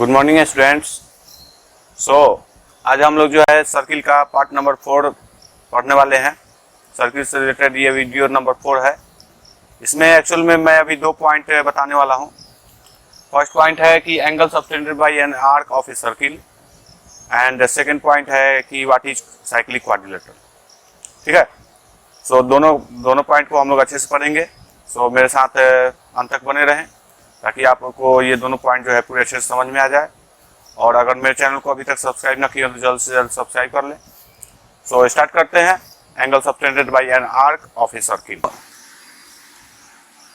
Good morning students. आज हम लोग जो है सर्किल का पार्ट नंबर 4 पढ़ने वाले हैं। सर्किल से रिलेटेड ये वीडियो नंबर 4 है। इसमें एक्चुअल में मैं अभी 2 पॉइंट बताने वाला हूँ। फर्स्ट पॉइंट है कि angle subtended by an arc of a circle, and second point है कि व्हाट इज साइक्लिक क्वाड्रिलेटरल। ठीक है, दोनों पॉइंट को हम लोग अच्छे से पढ़ेंगे। मेरे साथ अंत तक बने रहें ताकि आपको ये दोनों पॉइंट जो है पूरे अच्छे से समझ में आ जाए। और अगर मेरे चैनल को अभी तक सब्सक्राइब ना किया तो जल्द से जल्द सब्सक्राइब कर लें। स्टार्ट करते हैं। Angle subtended by an arc of a circle.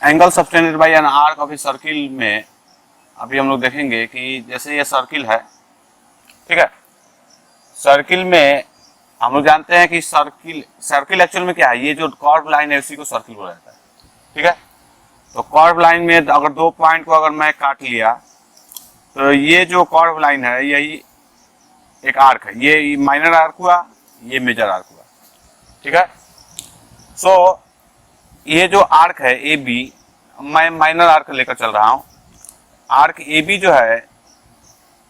Angle subtended by an arc of a circle में अभी हम लोग देखेंगे कि जैसे ये सर्किल है, ठीक है। सर्किल में हम लोग जानते हैं कि सर्किल एक्चुअल में क्या है, ये जो कर्व लाइन है उसी को सर्किल बोला जाता है। ठीक है, तो कर्व लाइन में अगर 2 पॉइंट को अगर मैं काट लिया तो ये जो कर्व लाइन है यही एक आर्क है। ये माइनर आर्क हुआ, ये मेजर आर्क हुआ। ठीक है, ये जो आर्क है ए बी, मैं माइनर आर्क लेकर चल रहा हूं। आर्क ए बी जो है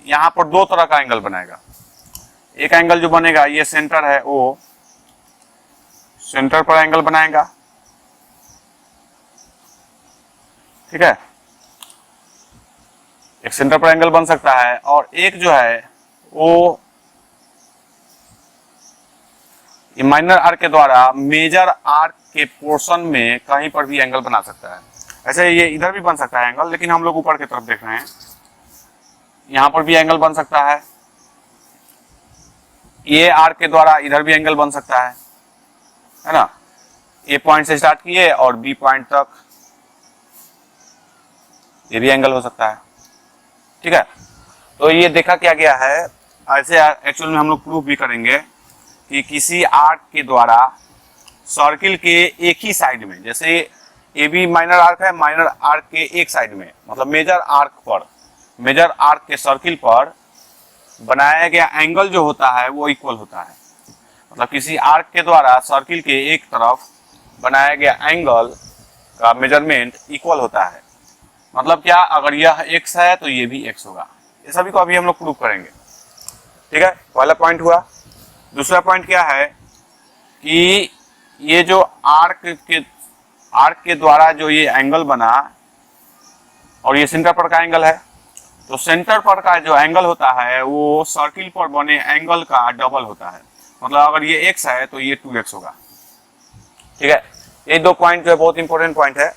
यहां पर 2 तरह का एंगल बनाएगा। एक एंगल जो बनेगा, ये सेंटर है ओ, सेंटर पर एंगल बनाएगा। ठीक है, एक सेंटर पर एंगल बन सकता है। और एक जो है वो माइनर आर्क के द्वारा मेजर आर्क के पोर्शन में कहीं पर भी एंगल बना सकता है। ऐसे ये इधर भी बन सकता है एंगल, लेकिन हम लोग ऊपर की तरफ देख रहे हैं। यहां पर भी एंगल बन सकता है। ये आर्क के द्वारा इधर भी एंगल बन सकता है ना। ए पॉइंट से स्टार्ट किए और बी पॉइंट तक ये भी एंगल हो सकता है। ठीक है, तो ये देखा क्या गया है। ऐसे एक्चुअल में हम लोग प्रूफ भी करेंगे कि किसी आर्क के द्वारा सर्किल के एक ही साइड में, जैसे ए बी माइनर आर्क है, माइनर आर्क के एक साइड में, मतलब मेजर आर्क के सर्किल पर बनाया गया एंगल जो होता है वो इक्वल होता है। मतलब किसी आर्क के द्वारा सर्किल के एक तरफ बनाया गया एंगल का मेजरमेंट इक्वल होता है। मतलब क्या, अगर यह x है तो ये भी x होगा। ये सभी को अभी हम लोग प्रूव करेंगे। ठीक है, पहला पॉइंट हुआ। दूसरा पॉइंट क्या है कि ये जो आर्क के द्वारा जो ये एंगल बना और ये सेंटर पर का एंगल है, तो सेंटर पर का जो एंगल होता है वो सर्किल पर बने एंगल का डबल होता है। मतलब अगर ये x है तो ये 2x होगा। ठीक है, ये 2 पॉइंट जो है बहुत इंपॉर्टेंट पॉइंट है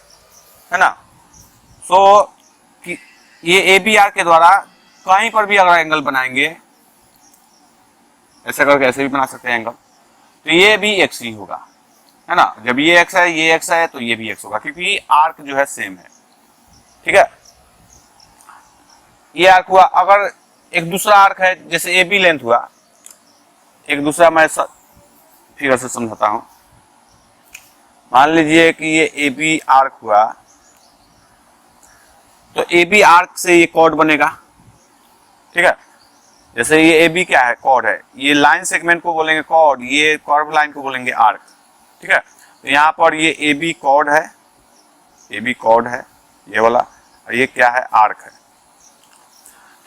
ना। ये ए बी आर के द्वारा कहीं पर भी अगर एंगल बनाएंगे, ऐसे करके ऐसे भी बना सकते हैं एंगल, तो ये भी एक्स ही होगा, है ना। जब ये एक्स है, ये एक्स है, तो ये भी एक्स होगा, क्योंकि आर्क जो है सेम है। ठीक है, ये आर्क हुआ। अगर एक दूसरा आर्क है, जैसे ए बी लेंथ हुआ, एक दूसरा मैं फिगर से समझाता हूं। मान लीजिए कि ये ए बी आर्क हुआ, तो ए बी आर्क से ये कॉर्ड बनेगा। ठीक है, जैसे ये ए बी क्या है, कॉर्ड है। ये लाइन सेगमेंट को बोलेंगे कॉर्ड, ये कर्व लाइन को बोलेंगे आर्क। ठीक है, तो यहाँ पर ये ए बी कॉर्ड है, ए बी कॉर्ड है ये वाला, और ये क्या है, आर्क है।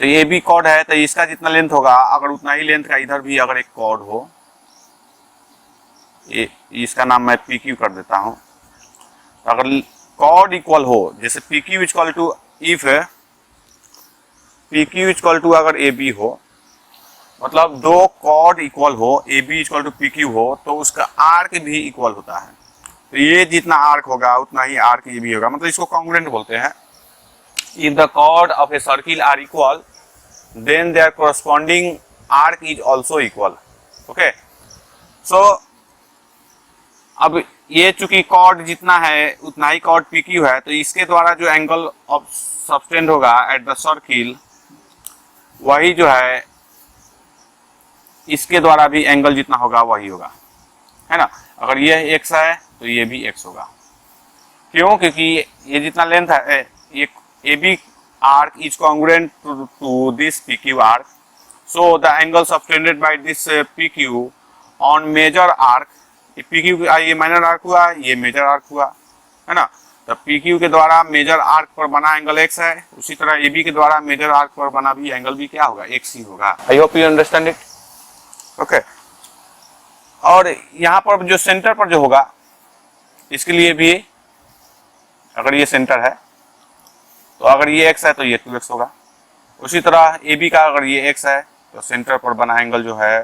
तो ये बी कॉर्ड है, तो इसका जितना लेंथ होगा, अगर उतना ही लेंथ का इधर भी अगर एक कॉर्ड हो, ये इसका नाम मैं पी क्यू कर देता हूं। तो अगर कॉर्ड इक्वल हो, जैसे P Q equal to, if P Q equal to अगर ए बी हो, मतलब 2 कॉर्ड इक्वल हो, A B equal to P Q हो, तो उसका आर्क भी इक्वल होता है। तो ये जितना आर्क होगा उतना ही आर्क ये भी होगा। मतलब इसको कॉन्ग्रुएंट बोलते हैं। If the chord of a circle are equal, then their corresponding arc is also equal. Okay, अब ये चूंकि कॉर्ड जितना है उतना ही कॉर्ड पी क्यू है, तो इसके द्वारा जो एंगल ऑफ सबटेंड होगा एट द सर्किल, वही जो है इसके द्वारा भी एंगल जितना होगा वही होगा, है ना। अगर ये x है तो ये भी x होगा। क्यों? क्योंकि ये जितना लेंथ है, ये A B arc is congruent to this P Q arc, so the angle subtended by this P Q on major arc, P Q ये माइनर आर्क हुआ, ये मेजर आर्क हुआ, है ना। तब पी क्यू के द्वारा मेजर आर्क पर बना एंगल एक्स है, उसी तरह ए बी के द्वारा मेजर आर्क पर बना भी एंगल भी क्या होगा, एक्स ही होगा। I hope you understand it. Okay, और यहाँ पर जो सेंटर पर जो होगा इसके लिए भी, अगर ये सेंटर है तो अगर ये एक्स है तो ये 2x होगा। उसी तरह ए बी का अगर ये एक्स है तो सेंटर पर बना एंगल जो है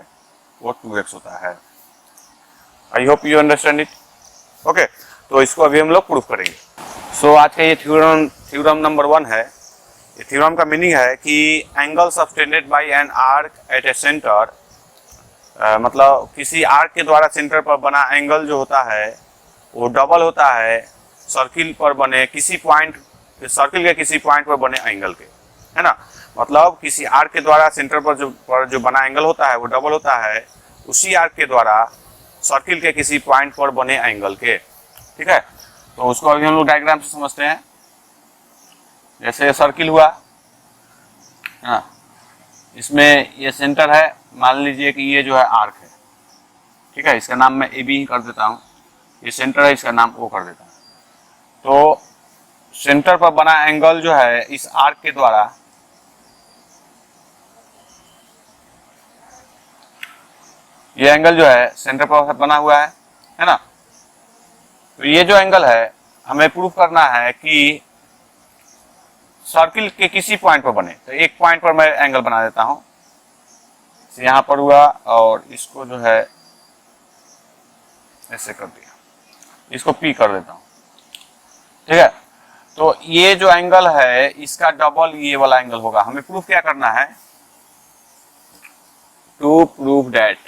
वो 2x होता है। I hope you understand it. Okay, तो इसको अभी हम लोग प्रूफ करेंगे। सो आज का ये थ्योरम नंबर 1 है। ये थ्योरम का मीनिंग है कि angle subtended by an arc at a centre, मतलब किसी आर्क के द्वारा सेंटर पर बना एंगल जो होता है वो डबल होता है सर्किल पर बने किसी पॉइंट, सर्किल के किसी पॉइंट पर बने एंगल के, है ना। मतलब किसी आर्क के द्वारा सेंटर पर जो बना एंगल होता है वो डबल होता है उसी आर्क के द्वारा सर्किल के किसी पॉइंट पर बने एंगल के। ठीक है, तो उसको अभी हम लोग डायग्राम से समझते हैं। जैसे सर्किल हुआ, हाँ, इसमें ये सेंटर है, मान लीजिए कि ये जो है आर्क है। ठीक है, इसका नाम मैं ए बी ही कर देता हूँ। ये सेंटर है, इसका नाम ओ कर देता हूँ। तो सेंटर पर बना एंगल जो है इस आर्क के द्वारा, ये एंगल जो है सेंटर पर बना हुआ है ना। तो ये जो एंगल है हमें प्रूफ करना है कि सर्किल के किसी पॉइंट पर बने। तो एक पॉइंट पर मैं एंगल बना देता हूं, यहां पर हुआ और इसको जो है ऐसे कर दिया, इसको पी कर देता हूं। ठीक है, तो ये जो एंगल है इसका डबल ये वाला एंगल होगा। हमें प्रूफ क्या करना है, टू प्रूव दैट,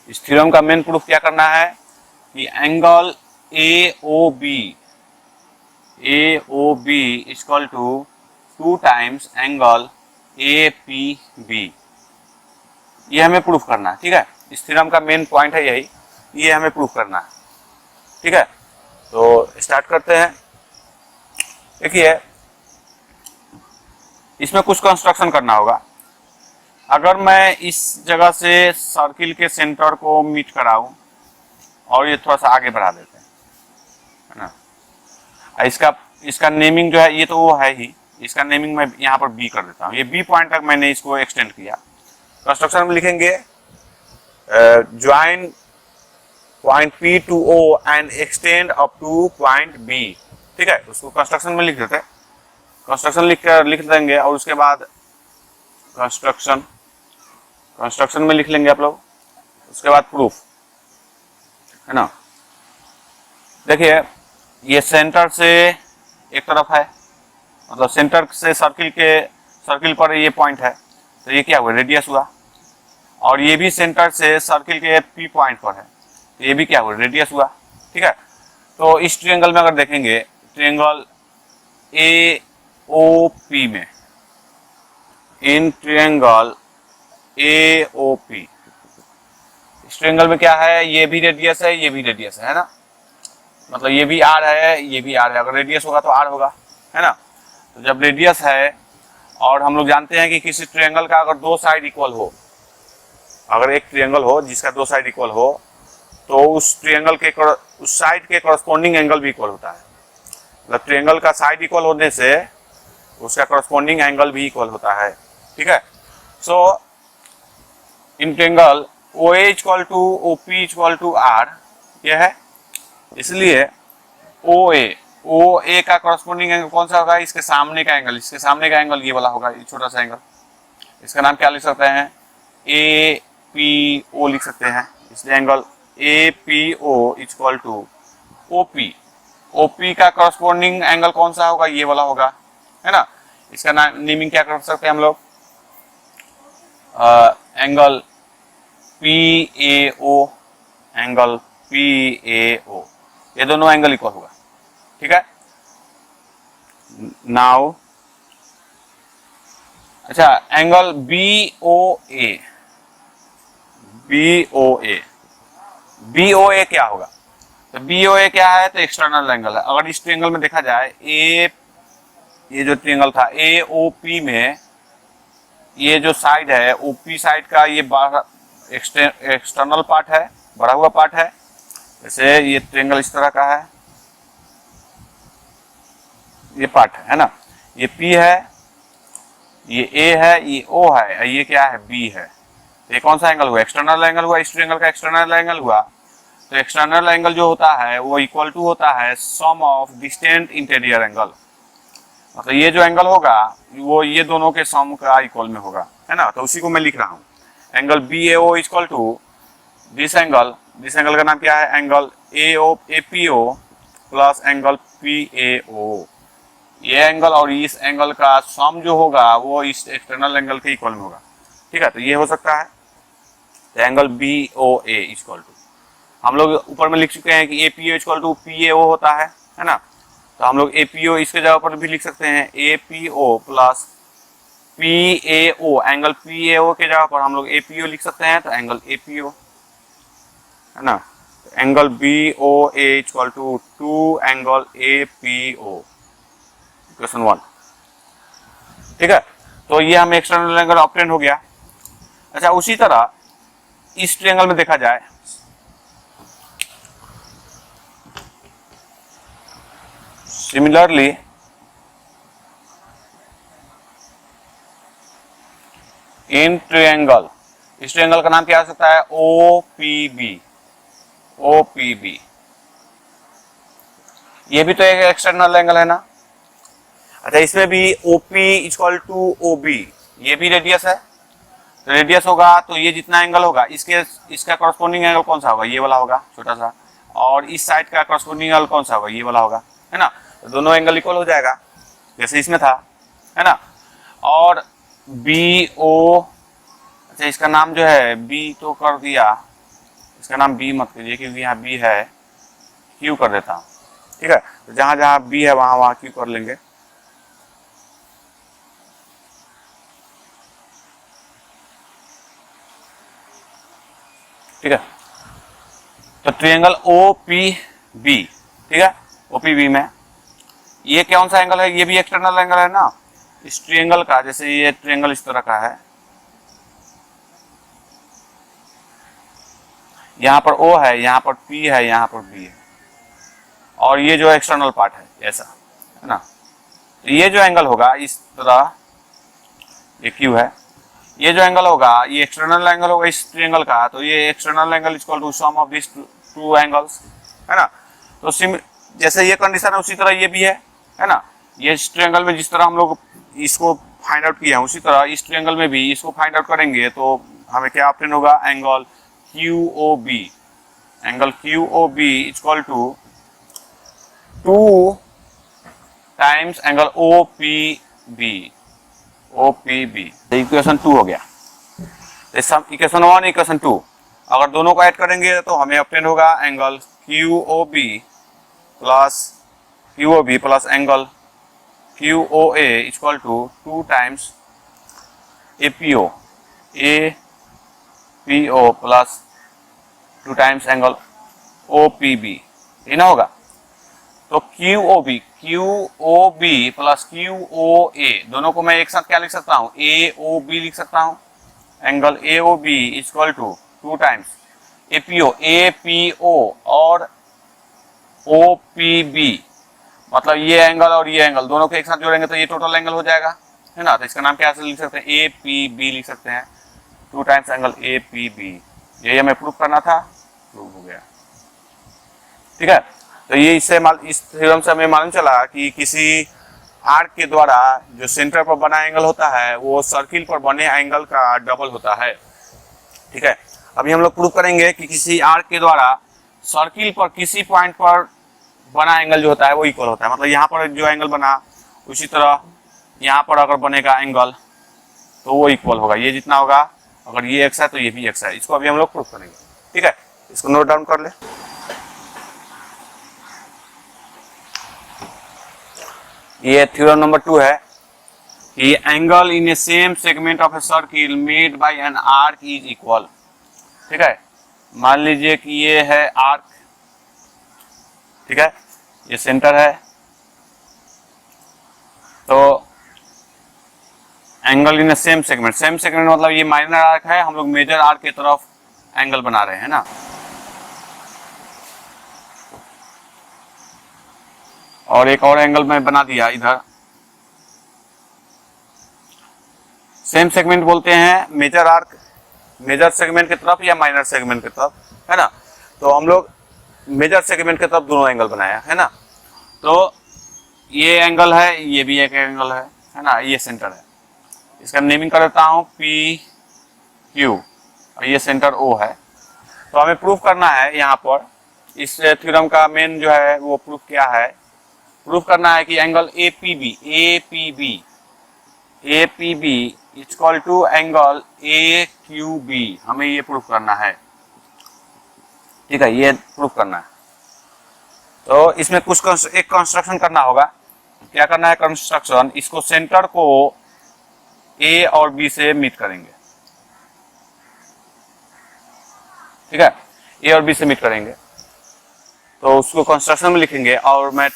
इस थ्योरम का मेन प्रूफ क्या करना है कि angle A O B equal to 2 times angle A P B, ये हमें प्रूफ करना है। ठीक है, इस थ्योरम का मेन पॉइंट है यही, ये हमें प्रूफ करना है। ठीक है, तो स्टार्ट करते हैं। देखिए, इसमें कुछ कंस्ट्रक्शन करना होगा। अगर मैं इस जगह से सर्किल के सेंटर को मीट कराऊं और ये थोड़ा सा आगे बढ़ा देते हैं, है ना। इसका नेमिंग जो है ये तो वो है ही, इसका नेमिंग मैं यहाँ पर बी कर देता हूँ। ये बी पॉइंट तक मैंने इसको एक्सटेंड किया। कंस्ट्रक्शन में लिखेंगे join point P to O and extend up to point B. ठीक है, उसको कंस्ट्रक्शन में लिख देते हैं। कंस्ट्रक्शन लिख देंगे और उसके बाद कंस्ट्रक्शन में लिख लेंगे आप लोग, उसके बाद प्रूफ, है ना। देखिए, ये सेंटर से एक तरफ है, मतलब सेंटर से सर्किल पर ये पॉइंट है, तो ये क्या हुआ, रेडियस हुआ। और ये भी सेंटर से सर्किल के पी पॉइंट पर है, तो ये भी क्या हुआ, रेडियस हुआ। ठीक है, तो इस ट्रायंगल में अगर देखेंगे, ट्रायंगल ए ओ पी में, in triangle A O P, इस ट्रायंगल में क्या है, ये भी रेडियस है, ये भी रेडियस है ना। मतलब ये भी आर है, ये भी आर है। अगर रेडियस होगा तो आर होगा, है ना। तो जब रेडियस है, और हम लोग जानते हैं कि किसी ट्रायंगल का अगर दो साइड इक्वल हो, अगर एक ट्रायंगल हो जिसका दो साइड इक्वल हो, तो उस ट्रायंगल के उस साइड के करस्पॉन्डिंग एंगल भी इक्वल होता है। मतलब ट्रायंगल का साइड इक्वल होने से उसका करस्पॉन्डिंग एंगल भी इक्वल होता है। ठीक है, so in triangle O A equal to O P equal to R, यह है। इसलिए ओ ए का करस्पॉन्डिंग एंगल कौन सा होगा, इसके सामने का एंगल, इसके सामने का एंगल ये वाला होगा, ये छोटा सा एंगल। इसका नाम क्या लिख सकते हैं, ए पी ओ लिख सकते हैं। इसलिए angle A P O equal to O P, O P का करस्पॉन्डिंग एंगल कौन सा होगा, ये वाला होगा, है ना। इसका नाम नेमिंग क्या कर सकते हैं हम लोग, angle P A O, angle P A O, ये दोनों एंगल इक्वल होगा। ठीक है, नाउ अच्छा, angle B O A, B O A क्या होगा, तो बी ओ ए क्या है, तो एक्सटर्नल एंगल है। अगर इस ट्रायंगल में देखा जाए, ये जो ट्रायंगल था ए ओ पी में, ये जो साइड है ओ पी साइड का ये एक्सटर्नल पार्ट है, बढ़ा हुआ पार्ट है। जैसे ये ट्रायंगल इस तरह का है, ये पार्ट है ना, ये P है, ये A है, ये O है, ये क्या है B है। तो ये कौन सा एंगल हुआ, एक्सटर्नल एंगल हुआ, इस ट्रायंगल का एक्सटर्नल एंगल हुआ। तो एक्सटर्नल एंगल जो होता है वो इक्वल टू होता है सम ऑफ डिस्टेंट इंटीरियर एंगल। मतलब ये जो एंगल होगा वो ये दोनों के सम का इक्वल में होगा, है ना। तो उसी को मैं लिख रहा हूँ, angle BAO equal to this angle का नाम क्या है, angle APO plus angle PAO। ये एंगल और इस एंगल का सम जो होगा वो इस एक्सटर्नल एंगल के इक्वल में होगा, ठीक है। तो ये हो सकता है, तो एंगल BOA इक्वल टू, हम लोग ऊपर में लिख चुके हैं कि APO इक्वल टू PAO होता है ना। तो हम लोग APO इसके जगह पर भी लिख सकते हैं, APO plus PAO, angle PAO के जगह पर हम लोग APO लिख सकते हैं, तो एंगल APO है ना। Angle BOA equal to 2 angle APO, question 1, ठीक है। तो ये हमें एक्सटर्नल एंगल ऑब्टेन हो गया। अच्छा, उसी तरह इस ट्रायंगल में देखा जाए, सिमिलरली इन ट्रायंगल, इस ट्रायंगल का नाम क्या हो सकता है, OPB। ये भी तो एक एक्सटर्नल एंगल है ना। अच्छा, इसमें भी OP इक्वल टू OB, ये भी रेडियस है। तो रेडियस होगा तो ये जितना एंगल होगा इसका कॉरस्पॉन्डिंग एंगल कौन सा होगा, ये वाला होगा छोटा सा, और इस साइड का कॉरस्पॉन्डिंग एंगल कौन सा होगा, ये वाला होगा, है ना। तो दोनों एंगल इक्वल हो जाएगा जैसे इसमें था, है ना। और BO, अच्छा इसका नाम जो है B तो कर दिया, इसका नाम B मत कीजिए क्योंकि यहाँ B है, Q कर देता हूँ, ठीक है। तो जहां जहां B है वहां वहां Q कर लेंगे, ठीक है। तो ट्रायंगल OPB, ठीक है, OPB में ये कौन सा एंगल है, ये भी एक्सटर्नल एंगल है ना। इस ट्रायंगल का, जैसे ये ट्रायंगल इस तरह का है, यहाँ पर O है, यहाँ पर P है, यहाँ पर B है, और ये जो एक्सटर्नल पार्ट है ऐसा, है ना। तो ये जो एंगल होगा इस तरह, ये Q है, ये जो एंगल होगा ये एक्सटर्नल एंगल होगा इस ट्रायंगल का। तो ये external angle equal to sum of this two angles, है ना। तो जैसे ये कंडीशन है उसी तरह ये भी है ना। ये इस ट्रायंगल में जिस तरह हम लोग इसको फाइंड आउट किया है उसी तरह इस ट्रायंगल में भी इसको फाइंड आउट करेंगे, तो हमें क्या ऑब्टेन होगा, angle QOB, angle QOB equal to 2 times angle OPB। Equation 2 हो गया। इक्वेशन 1 इक्वेशन 2 अगर दोनों को ऐड करेंगे तो हमें ऑब्टेन होगा angle QOB plus angle QOA equal to 2 times APO plus 2 times angle OPB, ये ना होगा। तो QOB प्लस QOA दोनों को मैं एक साथ क्या लिख सकता हूँ, AOB लिख सकता हूँ। Angle AOB equal to 2 times APO और OPB, मतलब ये एंगल और ये एंगल दोनों को एक साथ जोड़ेंगे तो ये टोटल एंगल हो जाएगा, है ना। तो इसका नाम क्या लिख सकते हैं, APB लिख सकते हैं, 2 टाइम्स एंगल APB। यही हमें प्रूफ करना था, प्रूफ हो गया, ठीक है। तो ये इस थ्योरम से हमें मालूम चला कि किसी आर्क के द्वारा जो सेंटर पर बना एंगल होता है वो सर्किल पर बने एंगल का डबल होता है, ठीक है। अभी हम लोग प्रूव करेंगे कि किसी आर्क के द्वारा सर्किल पर किसी पॉइंट पर बना एंगल जो होता है वो इक्वल होता है। मतलब यहाँ पर जो एंगल बना उसी तरह यहाँ पर अगर बनेगा एंगल तो वो इक्वल होगा, ये जितना होगा, अगर ये एक्स है तो ये भी एक्स है। इसको अभी हम लोग प्रूव करेंगे, ठीक है। इसको नोट डाउन कर ले। ये थ्योरम नंबर 2 है कि angle in A same segment of a circle made by an arc is equal, ठीक है। मान लीजिए कि ये है आर्क, ठीक है, ये सेंटर है, तो angle in A same segment मतलब ये माइनर आर्क है, हम लोग मेजर आर्क की तरफ एंगल बना रहे हैं ना। और एक और एंगल मैं बना दिया इधर। सेम सेगमेंट बोलते हैं मेजर आर्क, मेजर सेगमेंट की तरफ या माइनर सेगमेंट की तरफ, है ना। तो हम लोग मेजर सेगमेंट की तरफ दोनों एंगल बनाया है ना। तो ये एंगल है, ये भी एक एंगल है ना, ये सेंटर है। इसका नेमिंग कर देता हूँ पी क्यू, और ये सेंटर ओ है। तो हमें प्रूफ करना है यहाँ पर, इस थ्योरम का मेन जो है वो प्रूफ क्या है, प्रूफ करना है कि angle A P B equal to angle A Q B, हमें ये प्रूफ करना है। ठीक है, ये प्रूफ करना है। तो इसमें कुछ एक कंस्ट्रक्शन करना होगा। क्या करना है कंस्ट्रक्शन, इसको सेंटर को ए और बी से मीट करेंगे। ठीक है, ए और बी से मीट करेंगे, तो उसको कंस्ट्रक्शन में लिखेंगे। और मैं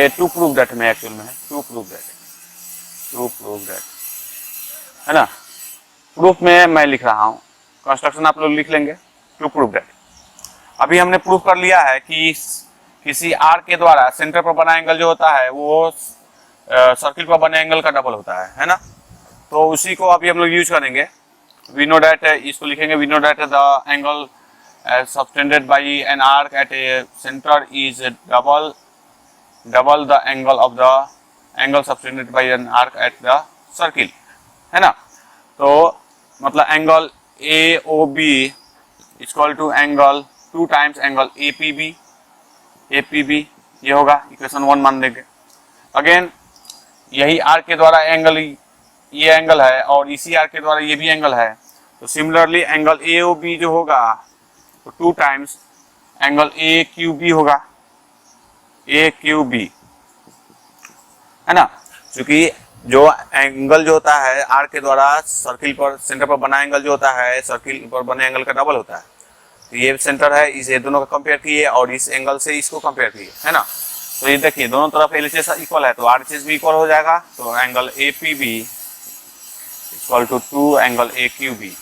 टू प्रूव दैट में एक्चुअल में है टू प्रूव दैट, है ना। प्रूफ में मैं लिख रहा हूं, कंस्ट्रक्शन आप लोग लिख लेंगे टू प्रूव दैट। अभी हमने प्रूफ कर लिया है कि किसी आर्क के द्वारा सेंटर पर बना एंगल जो होता है वो सर्किल पर बने एंगल का डबल होता है ना। तो उसी को अभी हम लोग यूज करेंगे। वी नो दैट, इसको लिखेंगे we know that the angle subtended by an arc at a centre is double the angle of the angle subtended by an arc at the circle, है ना। तो मतलब angle A O B equal to angle 2 times angle A P B, ये होगा equation 1 मान देंगे। Again यही arc के द्वारा एंगल, ये एंगल है और इसी आर्क के द्वारा ये भी एंगल है। तो similarly angle A O B जो होगा तो 2 times angle A Q B होगा, ए क्यू बी, है ना। क्योंकि जो एंगल जो होता है आर्क के द्वारा सर्किल पर सेंटर पर बना एंगल जो होता है सर्किल पर बने एंगल का डबल होता है। तो ये सेंटर है, इसे दोनों का कंपेयर किए और इस एंगल से इसको कंपेयर किए, है ना। तो ये देखिए दोनों तरफ एलएचएस इक्वल है तो आरएचएस भी इक्वल हो जाएगा। तो angle A P B equal to 2 angle A Q B,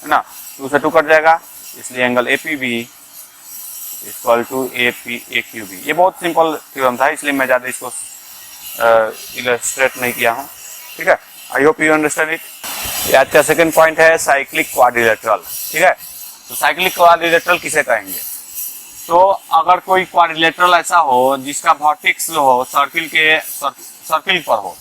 है ना। 2 से 2 कट जाएगा, इसलिए angle A P B equal to A Q B. ये बहुत सिंपल थ्योरम था, इसलिए मैं ज़्यादा इसको इलस्ट्रेट नहीं किया हूँ। ठीक है, I hope you understand it. ये आज का सेकंड पॉइंट है साइक्लिक क्वाड्रिलेटरल। ठीक है, तो साइक्लिक क्वाड्रिलेटरल किसे कहेंगे। तो अगर कोई क्वाड्रिलेटरल ऐसा हो जिसका वर्टेक्स हो सर्किल पर हो,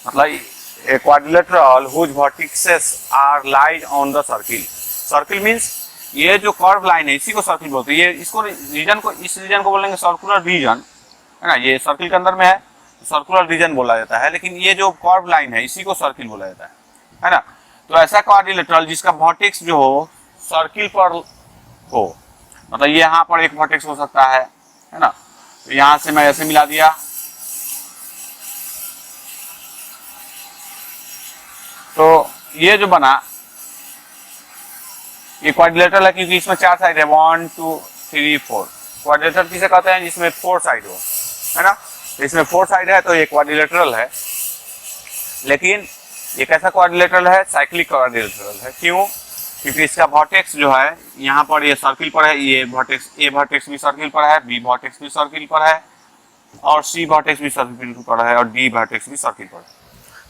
मतलब a quadrilateral whose vertices are lies on the circle। Circle means ये जो कर्व लाइन है इसी को सर्किल बोलते हैं। ये इसको रीजन को, इस रीजन को बोलेंगे सर्कुलर रीजन, है ना। ये सर्किल के अंदर में है, सर्कुलर रीजन बोला जाता है। लेकिन ये जो कर्व लाइन है इसी को सर्किल बोला जाता है ना। तो ऐसा क्वाड्रिलेटरल जिसका वर्टेक्स जो हो सर्किल पर हो, मतलब ये यहाँ पर एक वर्टेक्स हो सकता है ना। तो यहाँ से मैं ऐसे मिला दिया, तो ये जो बना ये क्वाड्रिलेटरल है क्योंकि इसमें 4 साइड है, 1 2 3 4। क्वाड्रिलेटरल किसे कहते हैं जिसमें 4 साइड हो, है ना। तो इसमें 4 साइड है तो ये क्वाड्रिलेटरल है। लेकिन ये कैसा क्वाड्रिलेटरल है, साइक्लिक क्वाड्रिलेटरल है। क्यों, क्योंकि इसका वर्टेक्स जो है यहाँ पर ये सर्किल पर है, ये वर्टेक्स ए वर्टेक्स भी सर्किल पर है, बी वर्टेक्स भी सर्किल पर है और सी वर्टेक्स भी सर्किल पर है और डी वर्टेक्स भी सर्किल पर है।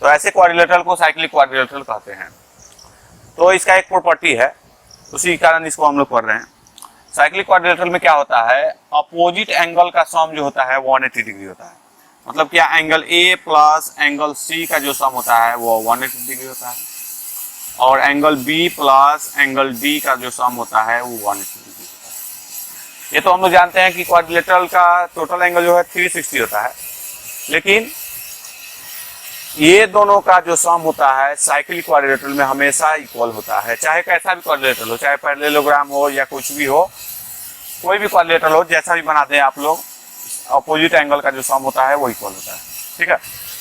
तो ऐसे क्वाड्रिलेटरल को साइक्लिक क्वाड्रिलेटरल कहते हैं। तो इसका एक प्रॉपर्टी है, उसी कारण इसको हम लोग पढ़ रहे हैं। साइक्लिक क्वाड्रिलेटरल में क्या होता है, अपोजिट एंगल का सम जो होता है 180 डिग्री होता है। मतलब क्या, angle A plus angle C का जो सम होता है वो 180 डिग्री होता है और angle B plus angle D का जो सम होता है वो 180 डिग्री होता है। ये तो हम लोग जानते हैं कि क्वाड्रिलेटरल का टोटल एंगल जो है 360 होता है। लेकिन ये दोनों का जो सम होता है साइक्लिक क्वाड्रिलेटरल में हमेशा इक्वल होता है, चाहे कैसा भी क्वाड्रिलेटरल हो, चाहे पैरेललोग्राम हो या कुछ भी हो, कोई भी क्वाड्रिलेटरल हो, जैसा भी बना दें आप लोग, अपोजिट एंगल का जो सम होता है वो इक्वल होता है। ठीक है,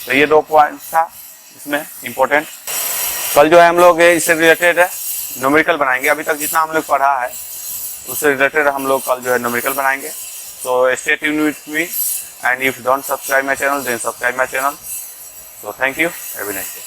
तो ये 2 पॉइंट था इसमें इम्पोर्टेंट। कल जो है हम लोग इससे रिलेटेड न्यूमेरिकल बनाएंगे। अभी तक जितना हम लोग पढ़ा है उससे रिलेटेड हम लोग कल जो है न्यूमेरिकल बनाएंगे। So stay tuned with me and if don't subscribe my channel then subscribe my channel. So thank you. Have a nice day.